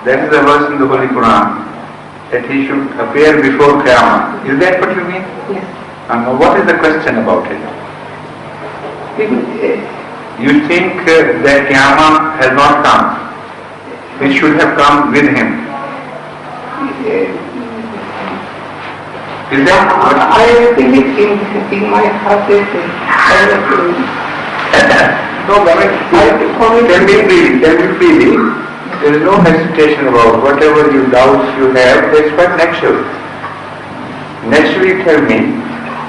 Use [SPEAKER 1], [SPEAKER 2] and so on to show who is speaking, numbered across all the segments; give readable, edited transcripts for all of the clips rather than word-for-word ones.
[SPEAKER 1] That is the verse in the Holy Quran, that he should appear before Qayamah. Is that what you mean?
[SPEAKER 2] Yes.
[SPEAKER 1] And what is the question about it? You think that Qayamah has not come? It should have come with him. Is that what?
[SPEAKER 2] I believe in my heart that
[SPEAKER 1] No, tell me freely. There is no hesitation about whatever doubts you have. That's quite natural. Naturally tell me,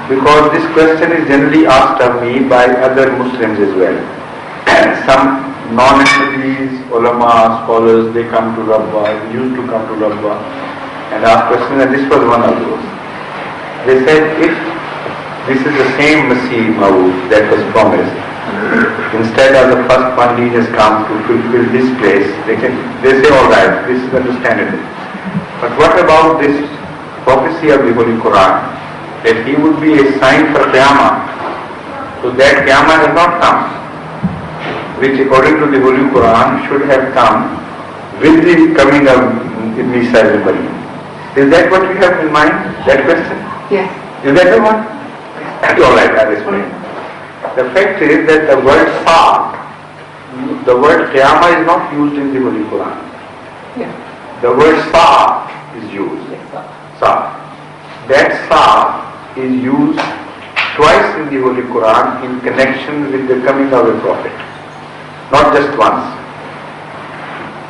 [SPEAKER 1] because this question is generally asked of me by other Muslims as well. Some non-Ahmadis, ulama, scholars, they come to Rabba, used to come to Rabba and ask questions, and this was one of those. They said, if this is the same Masih Maud that was promised, instead of the first one he has come to fulfill this place, they say, all right, this is understandable. But what about this prophecy of the Holy Quran, that he would be a sign for Qayamah, so that Qayamah has not come, which according to the Holy Quran should have come with the coming of Mirza Ghulam Ahmad. Is that what you have in mind, that question?
[SPEAKER 2] Yes.
[SPEAKER 1] Is that the one? All right, I'll explain. The fact is that the word Sa, the word Qayamah is not used in the Holy Quran.
[SPEAKER 2] Yes.
[SPEAKER 1] The word Sa is used. Sa. That Sa is used twice in the Holy Quran in connection with the coming of a prophet. Not just once.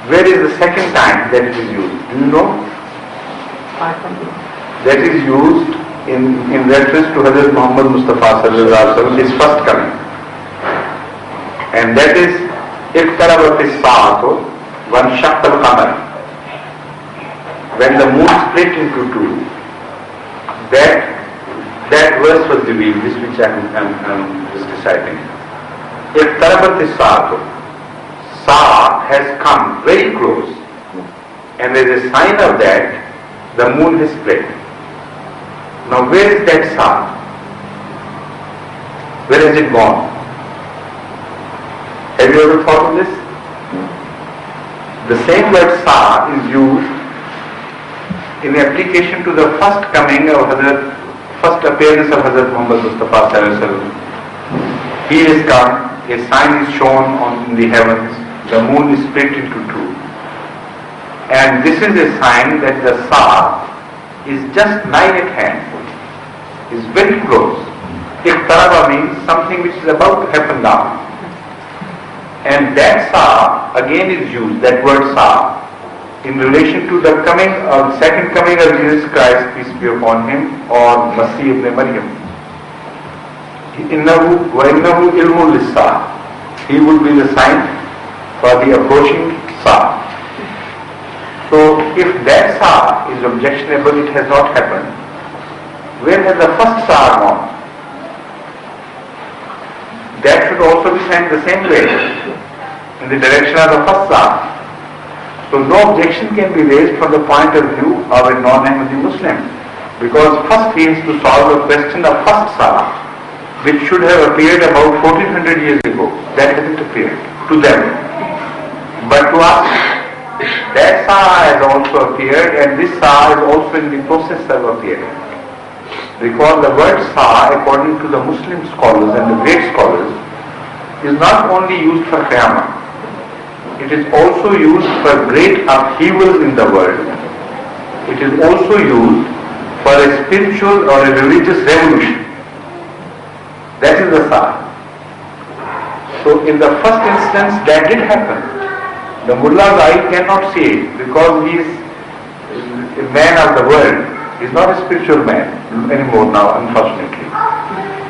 [SPEAKER 1] Where is the second time that it is used? Do you know?
[SPEAKER 2] I don't know.
[SPEAKER 1] That is used in reference to Hazrat Muhammad Mustafa sallallahu alaihi wasallam, his first coming. And that is اقتربت الساعة وانشق القمر. When the moon split into two, that verse was revealed, this which I am just reciting. اقتربت الساعة. Sa has come very close, and as a sign of that, the moon has split. Now where is that Sa? Where has it gone? Have you ever thought of this? The same word Sa is used in application to the first coming of first appearance of Hazrat Muhammad Mustafa sallallahu alaihi wasallam. He has come, a sign is shown in the heavens, the moon is split into two. And this is a sign that the Sa is just nigh at hand, is very close. Iqtaraba means something which is about to happen now. And that Sa again is used, that word Sa, in relation to the second coming of Jesus Christ, peace be upon him, or Masih ibn Maryam. Innahu wa innahu ilmun lis-Sa. He will be the sign for the approaching Sa. So if that Sa is objectionable, it has not happened, where has the first Sa gone? That should also be sent the same way, in the direction of the first Sa. So no objection can be raised from the point of view of a non-Ahmadi Muslim, because first he has to solve the question of first Sa, which should have appeared about 1400 years ago. That hasn't appeared to them. But to us, that Sa has also appeared, and this Sa is also in the process of appearing. Because the word Sa, according to the Muslim scholars and the great scholars, is not only used for Qayamah. It is also used for great upheavals in the world. It is also used for a spiritual or a religious revolution. That is the Sa. So in the first instance, that did happen. The mullah's eye cannot see it, because he is a man of the world. He is not a spiritual man anymore now, unfortunately.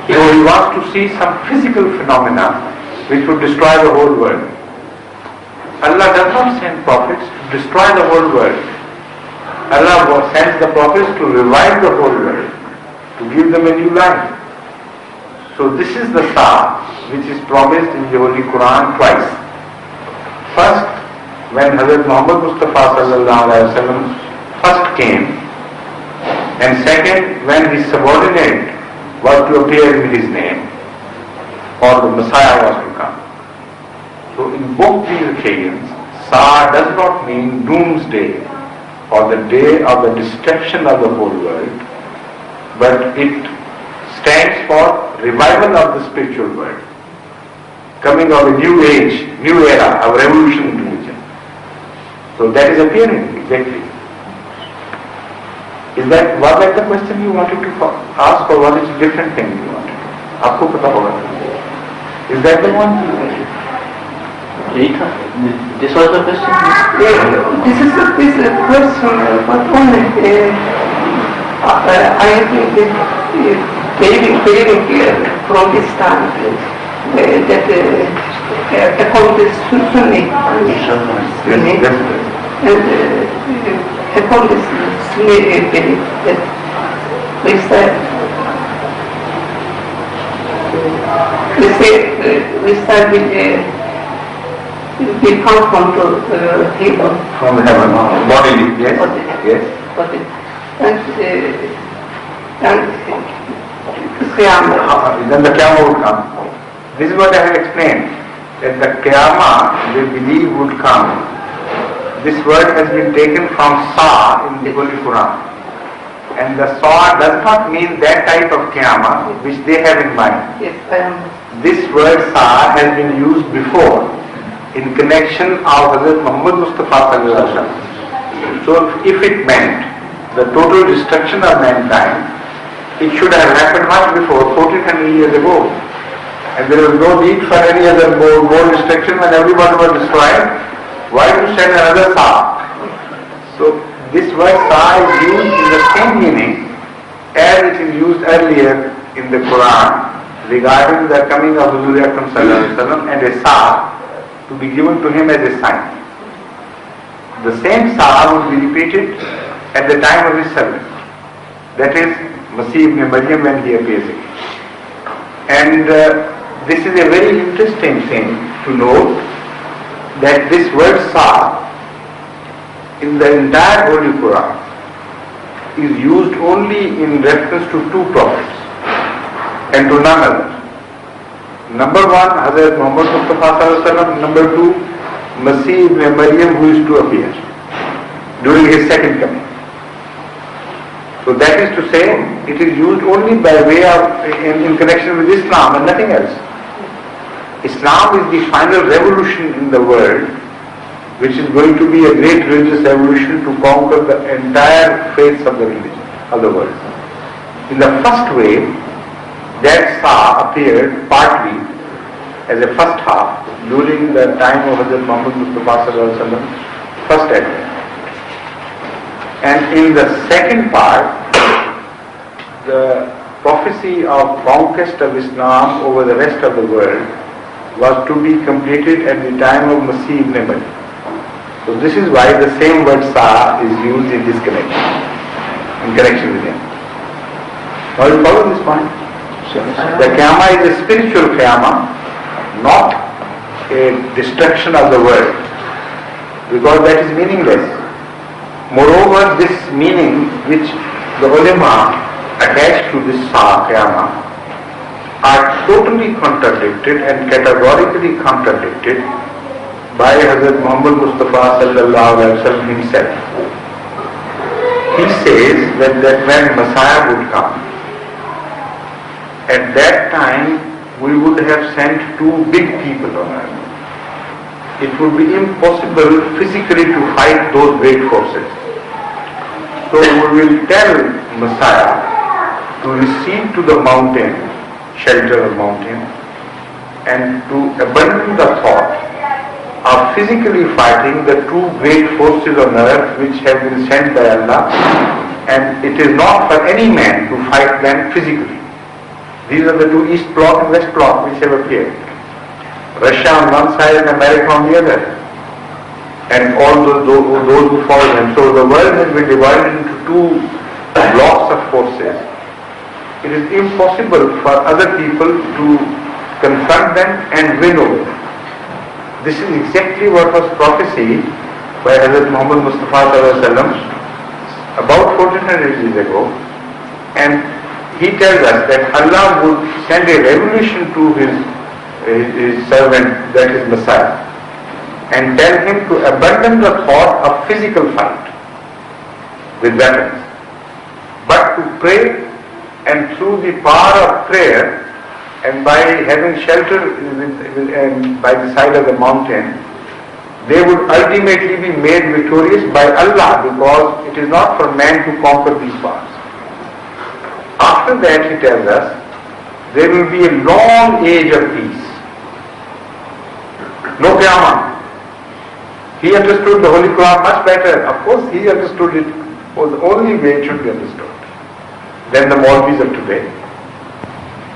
[SPEAKER 1] So he wants to see some physical phenomena which would destroy the whole world. Allah does not send prophets to destroy the whole world. Allah sends the prophets to revive the whole world, to give them a new life. So this is the Sa which is promised in the Holy Quran twice. First, when Hazrat Muhammad Mustafa sallallahu alaihi wasallam first came, and second, when his subordinate was to appear in his name, or the Messiah was to come. So in both these occasions, Sa does not mean doomsday or the day of the destruction of the whole world, but it stands for revival of the spiritual world, coming of a new age, new era of revolution in religion. So that is appearing exactly. Was that the question you wanted to ask, or was it a different thing you wanted? आपको पता होगा. Is that the one?
[SPEAKER 3] This was the question.
[SPEAKER 2] This is a question, but only I have been believing from this time that according to Sunni, and according to Sunni belief that we start we come from the table.
[SPEAKER 1] From the heaven, bodily, yes, yes.
[SPEAKER 2] And Qiyamah.
[SPEAKER 1] Then the Qiyamah would come. This is what I have explained, that the Qiyamah, they believe, would come. This word has been taken from Sa in the Holy Quran. And the Sa does not mean that type of Qiyamah which they have in mind.
[SPEAKER 2] Yes, I am.
[SPEAKER 1] This word Sa has been used before in connection of Hazrat Muhammad Mustafa sallallahu alaihi wasallam. So if it meant the total destruction of mankind, it should have happened much before, 1400 years ago. And there was no need for any other more destruction when everyone was destroyed. Why to send another Sa? So this word Sa is used in the same meaning as it is used earlier in the Quran regarding the coming of Huzur Akram sallallahu alaihi wasallam, and a Sa to be given to him as a sign. The same Sa would be repeated at the time of his servant. That is Masih ibn Maryam when he appears again. And this is a very interesting thing to note, that this word Sa in the entire Holy Quran is used only in reference to two prophets and to none other. Number one, Hazrat Muhammad Mustafa sallallahu alaihi wasallam. Number two, Masih ibn Maryam, who is to appear during his second coming. So that is to say, it is used only by way of, in connection with Islam and nothing else. Islam is the final revolution in the world, which is going to be a great religious revolution to conquer the entire faiths of the religion, of the world. In the first wave, that Sa appeared partly as a first half during the time of Hazrat Muhammad Mustafa sallallahu alaihi wasallam, first advent. And in the second part, the prophecy of conquest of Islam over the rest of the world was to be completed at the time of Masih ibn Maryam. So this is why the same word Sa is used in this connection, in connection with him. Now you follow this point? The Qiyamah is a spiritual Qiyamah, not a destruction of the world, because that is meaningless. Moreover, this meaning which the ulama attached to this Sa Qiyamah are totally contradicted and categorically contradicted by Hazrat Muhammad Mustafa sallallahu alaihi wasallam himself. He says that when Messiah would come, at that time we would have sent two big people on earth. It would be impossible physically to fight those great forces. So we will tell Messiah to recede to the mountain, shelter of mountain, and to abandon the thought of physically fighting the two great forces on earth which have been sent by Allah, and it is not for any man to fight them physically. These are the two East Bloc and West Bloc which have appeared. Russia on one side and America on the other, and all those who follow them. So the world has been divided into two blocks of forces. It is impossible for other people to confront them and win over them. This is exactly what was prophesied by Hazrat Muhammad Mustafa sallallahu alaihi wasallam about 1400 years ago, and he tells us that Allah would send a revolution to his servant, that is Messiah. and tell him to abandon the thought of physical fight with weapons, but to pray, and through the power of prayer and by having shelter by the side of the mountain, they would ultimately be made victorious by Allah, because it is not for man to conquer these powers. After that, he tells us, there will be a long age of peace. No Qayamah. He understood the Holy Quran much better. Of course, he understood it was the only way it should be understood than the Maulvis of today.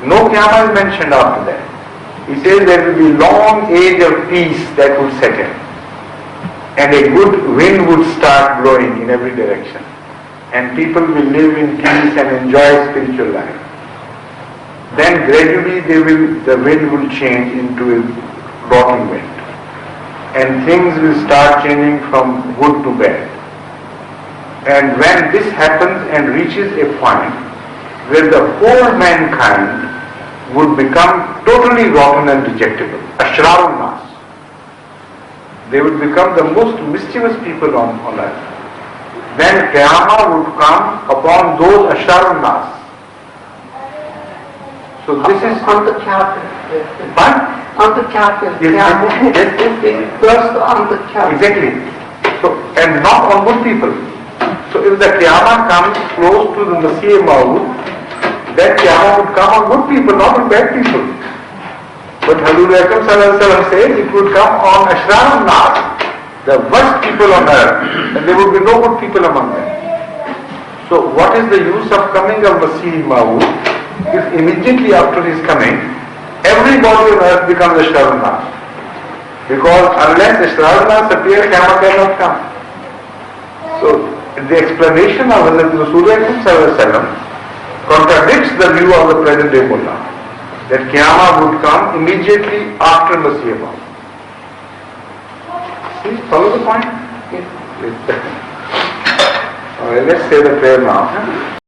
[SPEAKER 1] No Qayamah is mentioned after that. He says there will be long age of peace that would set in, and a good wind would start blowing in every direction, and people will live in peace and enjoy spiritual life. Then gradually the wind will change into a rocking wind, and things will start changing from good to bad. And when this happens and reaches a point where the whole mankind would become totally rotten and rejectable, ashrarun nas, they would become the most mischievous people on earth, then Qayamah would come upon those ashrarun nas. So this is
[SPEAKER 2] on the kafir.
[SPEAKER 1] But
[SPEAKER 2] On the kafir.
[SPEAKER 1] yes.
[SPEAKER 2] Plus on the kafir.
[SPEAKER 1] Exactly. So, and not on good people. So if the Qiyamah comes close to the Masih Maud, that Qiyamah would come on good people, not on bad people. But Hazur Akram Sallallahu Alaihi Wasallam says it would come on Ashrar Nas, the worst people on earth, and there would be no good people among them. So what is the use of coming of Masih Maud if immediately after his coming, everybody on earth becomes Ashrar Nas? Because unless Ashrar Nas appear, Qiyamah cannot come. So the explanation of Hazrat Rasulullah contradicts the view of the present day Mullah, that Qiyamah would come immediately after Masih Maud. See, follow the point?
[SPEAKER 2] Yes.
[SPEAKER 1] Alright, let's say the prayer now.